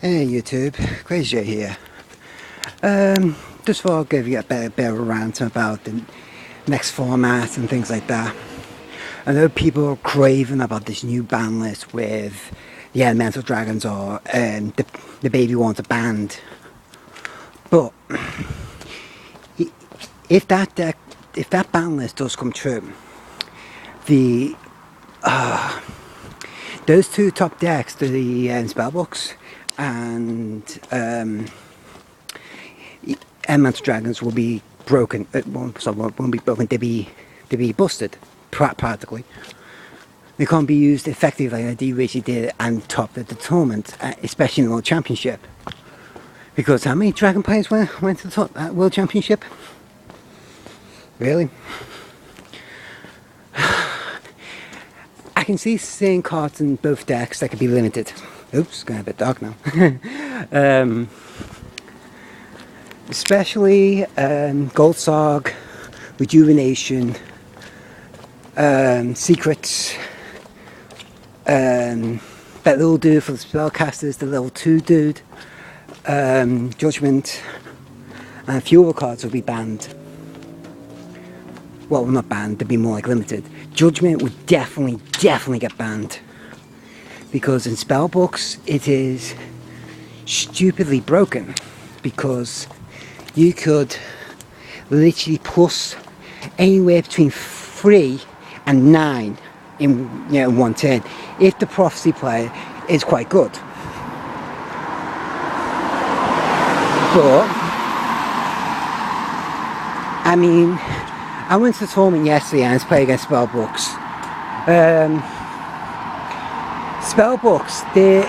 Hey YouTube, Crazy J here. Just thought I'll give you a bit of a rant about the next format and things like that. I know people are craving about this new ban list with the Elemental Dragons or the Baby Wanted band. But if that ban list does come true, those two top decks, the spellbooks and Elemental Dragons will be broken. Won't be broken. They'll be busted practically. They can't be used effectively like they really did and topped at the tournament, especially in the World Championship. Because how many Dragon players went to the top at World Championship? Really? I can see seeing cards in both decks that could be limited. Oops, going a bit dark now. Especially Gold Sog, Rejuvenation, Secrets, that little dude for the spellcasters, the level 2 dude, Judgment, and a few other cards will be banned. Well, not banned, they'd be more like limited. Judgment would definitely get banned. Because in spellbooks, it is stupidly broken. Because you could literally plus anywhere between 3 and 9 in one turn. If the Prophecy player is quite good. But, I mean, I went to the tournament yesterday and I was playing against spellbooks. Spellbooks, they're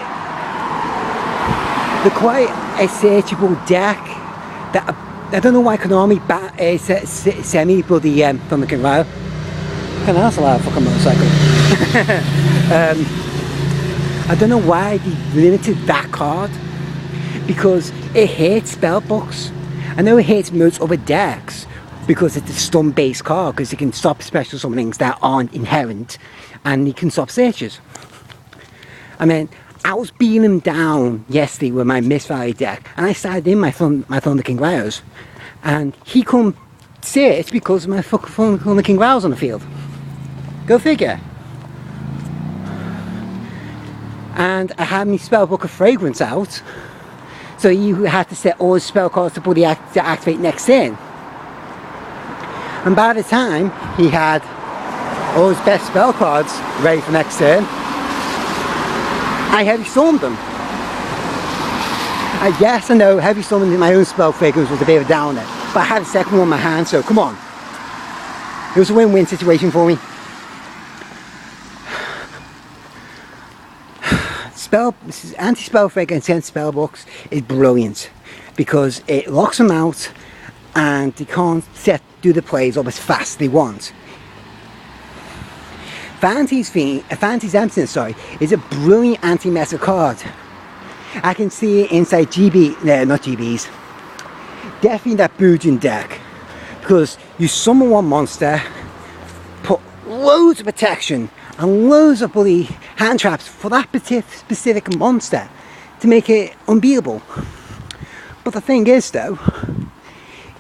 quite a searchable deck. That I don't know why Konami sent me bloody Thunder King Ryle. Can I also allow a fucking motorcycle? I don't know why they limited that card, because it hates spellbooks. I know it hates most other decks because it's a stun based card, because it can stop special summonings that aren't inherent and it can stop searches. I mean, I was beating him down yesterday with my Mist Valley deck, and I started in my Thunder King Ryos, and he couldn't search because of my fucking Thunder King Ryos on the field. Go figure. And I had my Spellbook of Fragrance out, so you had to set all his spell cards to activate next turn. And by the time he had all his best spell cards ready for next turn, I heavy stormed them. Yes, I know heavy storming my own spell fragrance was a bit of a downer, but I had a second one in my hand, so come on. It was a win-win situation for me. Anti-spell fragrance against spellbooks is brilliant because it locks them out and they can't do the plays up as fast as they want. Vanity's Emptiness, is a brilliant anti-meta card. I can see it inside not GBs. Definitely that Boojin deck. Because you summon one monster, put loads of protection and loads of bloody hand traps for that specific monster to make it unbeatable. But the thing is though,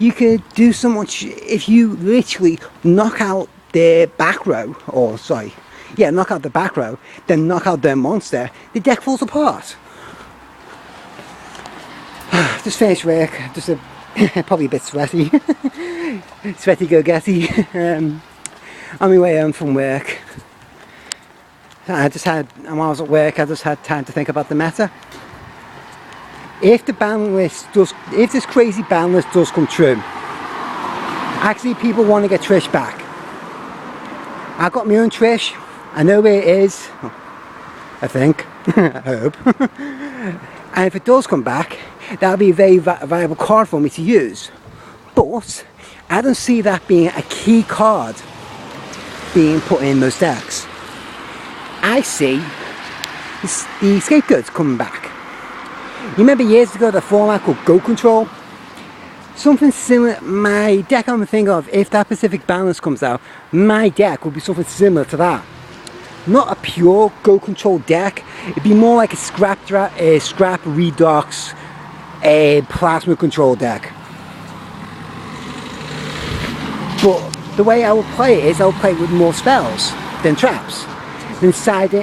you could do so much if you literally knock out the back row, knock out the back row, then knock out their monster, the deck falls apart. Just finished work, probably a bit sweaty. Sweaty go-getty. On my way home from work. While I was at work, I just had time to think about the meta. If this crazy ban list does come true, actually people want to get Trish back. I got my own Trish, I know where it is, I think, I hope. And if it does come back, that'll be a very viable card for me to use. But I don't see that being a key card being put in most decks. I see the Scapegoats coming back. You remember years ago the format called Go Control? Something similar, my deck I'm thinking of, if that Pacific Balance comes out, my deck will be something similar to that. not a pure go control deck. It'd be more like a scrap redox plasma control deck. But the way I will play it is I'll play it with more spells than traps. Then side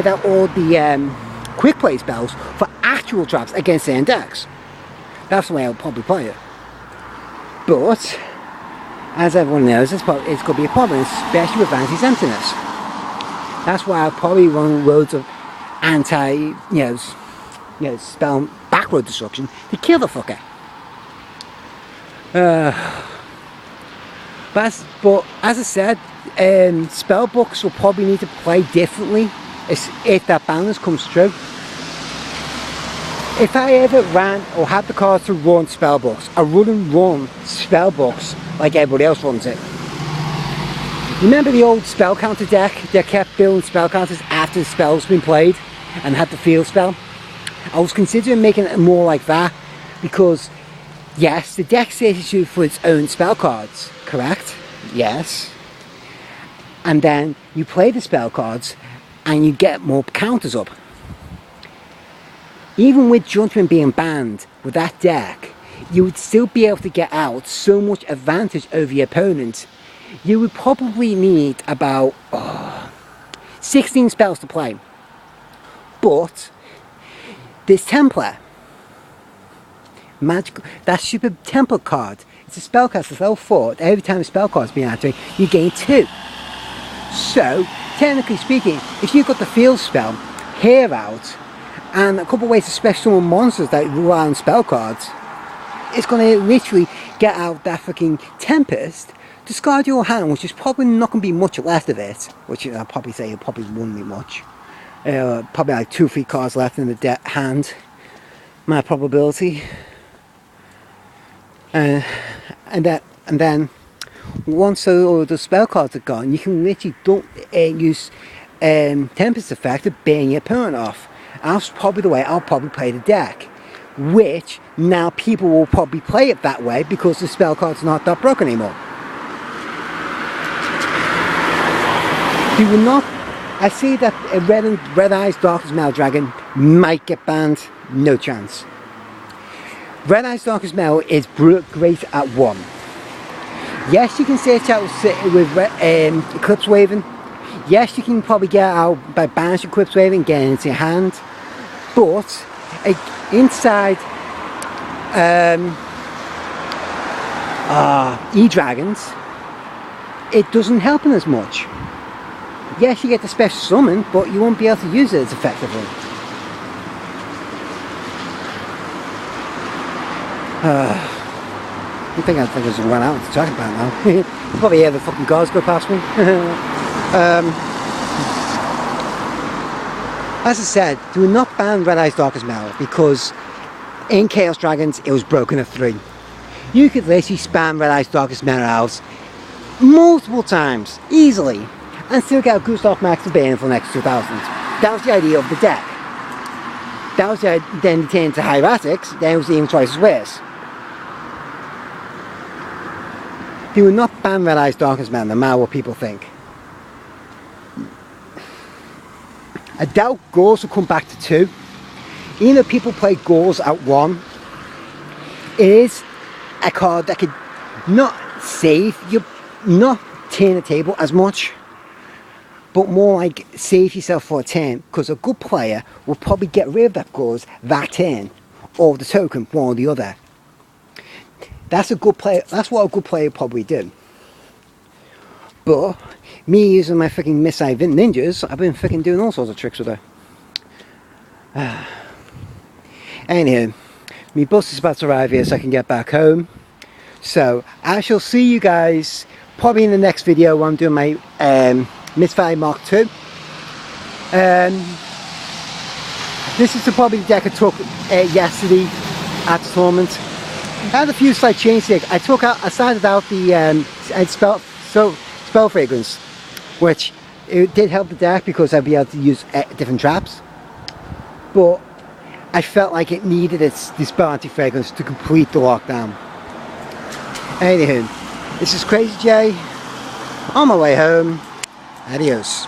out all the quick play spells for actual traps against certain decks. That's the way I'll probably play it. But as everyone knows, it's going to be a problem, especially with Vanishing's Emptiness. That's why I'll probably run loads of spell backward destruction to kill the fucker. But as I said, spell books will probably need to play differently if that balance comes true. If I ever ran or had the cards to run spell books, I wouldn't run spell books like everybody else runs it. Remember the old spell counter deck that kept building spell counters after the spell's been played and had the field spell? I was considering making it more like that because, yes, the deck says you for its own spell cards, correct? Yes. And then you play the spell cards and you get more counters up. Even with Judgment being banned with that deck, you would still be able to get out so much advantage over your opponent. You would probably need about 16 spells to play. But this Templar, that stupid Templar card, it's a spellcaster level 4. Every time a spell card's been activated, you gain 2. So, technically speaking, if you've got the field spell here out, and a couple of ways to special summon monsters that rely on spell cards, it's going to literally get out that fucking Tempest, discard your hand, which is probably not going to be much left of it, which I'll probably say it probably wouldn't be much. Probably like 2 or 3 cards left in the hand, my probability. And then once all the spell cards are gone, you can literally use Tempest effect to burn your opponent off. That's probably the way I'll probably play the deck, which now people will probably play it that way because the spell card's not that broken anymore. I see that a Red Eyes Darkest Mail Dragon might get banned. No chance. Red Eyes Darkest Mail is great at 1. Yes, you can search out with Eclipse Waving. Yes, you can probably get out by banishing Eclipse Waving and getting it into your hand. But inside E-Dragons, it doesn't help them as much. Yes, you get the special summon, but you won't be able to use it as effectively. I think I just run out to talk about now. You probably hear the fucking guards go past me. As I said, do not ban Red Eyes Darkest Mail because in Chaos Dragons it was broken at 3. You could literally spam Red Eyes Darkest Mail out multiple times, easily, and still get a Gustav Max to ban for the next 2000. That was the idea of the deck. That was then it turned to Hieratics, then it was even twice as worse. Do not ban Red Eyes Darkest Mail, no matter what people think. I doubt Gauls will come back to 2. Even though people play Gauls at 1, it is a card that could not save you, not turn the table as much, but more like save yourself for a turn, because a good player will probably get rid of that Gauls that turn, or the token, one or the other. That's a good player. That's what a good player probably do. But me using my freaking Missile Ninjas, I've been freaking doing all sorts of tricks with her. Anyway, my bus is about to arrive here so I can get back home. So I shall see you guys probably in the next video when I'm doing my Misfire Mark II. This is probably the deck I took yesterday at the tournament. I had a few slight changes here. I started out the spell fragrance, which it did help the deck because I'd be able to use different traps, but I felt like it needed this spell anti-fragrance to complete the lockdown. Anywho, this is Crazy J on my way home. Adios.